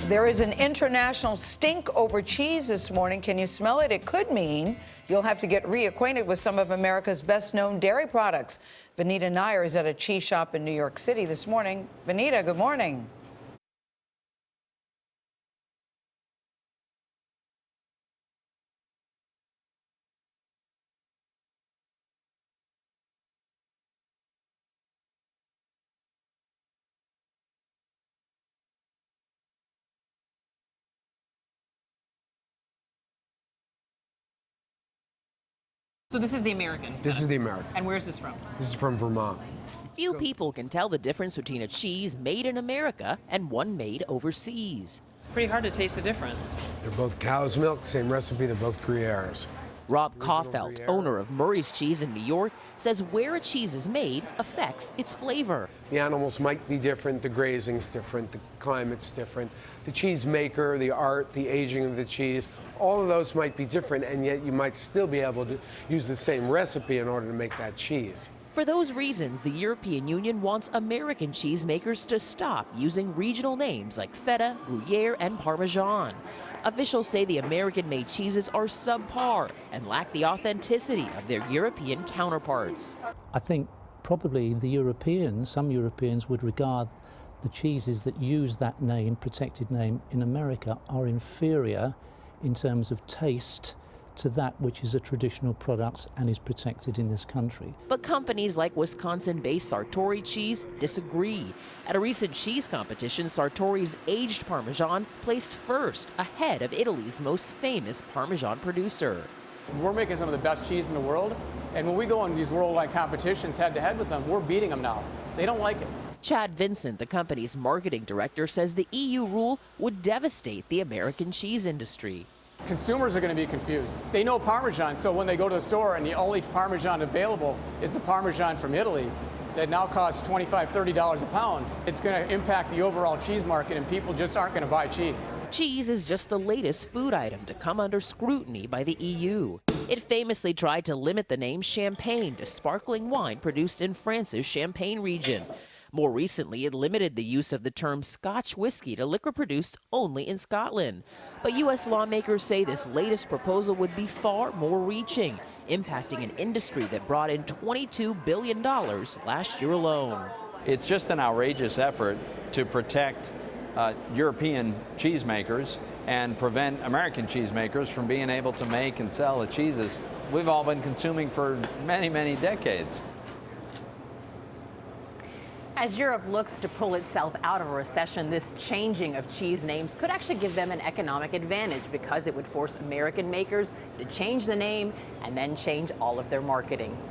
There is an international stink over cheese this morning. Can you smell it? It could mean you'll have to get reacquainted with some of America's best-known dairy products. Vinita Nair is at a cheese shop in New York City this morning. Vinita, good morning. So this is the American. This is the American. And where's this from? This is from Vermont. Few people can tell the difference between a cheese made in America and one made overseas. Pretty hard to taste the difference. They're both cow's milk, same recipe, they're both Gruyères. Rob Caufelt, owner of Murray's Cheese in New York, says where a cheese is made affects its flavor. The animals might be different, the grazing's different, the climate's different, the cheese maker, the art, the aging of the cheese, all of those might be different, and yet you might still be able to use the same recipe in order to make that cheese. For those reasons, the European Union wants American cheesemakers to stop using regional names like Feta, Gruyere, and Parmesan. Officials say the American-made cheeses are subpar and lack the authenticity of their European counterparts. I think probably some Europeans would regard the cheeses that use that name, protected name, in America are inferior in terms of taste to that which is a traditional product and is protected in this country. But companies like Wisconsin-based Sartori Cheese disagree. At a recent cheese competition, Sartori's aged Parmesan placed first, ahead of Italy's most famous Parmesan producer. We're making some of the best cheese in the world, and when we go in these worldwide competitions head-to-head with them, we're beating them now. They don't like it. Chad Vincent, the company's marketing director, says the EU rule would devastate the American cheese industry. Consumers are going to be confused. They know Parmesan, so when they go to the store and the only Parmesan available is the Parmesan from Italy that now costs $25, $30 a pound, it's going to impact the overall cheese market and people just aren't going to buy cheese. Cheese is just the latest food item to come under scrutiny by the EU. It famously tried to limit the name champagne to sparkling wine produced in France's Champagne region. More recently, it limited the use of the term Scotch whiskey to liquor produced only in Scotland. But U.S. lawmakers say this latest proposal would be far more reaching, impacting an industry that brought in $22 billion last year alone. It's just an outrageous effort to protect European cheesemakers and prevent American cheesemakers from being able to make and sell the cheeses we've all been consuming for many, many decades. As Europe looks to pull itself out of a recession, this changing of cheese names could actually give them an economic advantage because it would force American makers to change the name and then change all of their marketing.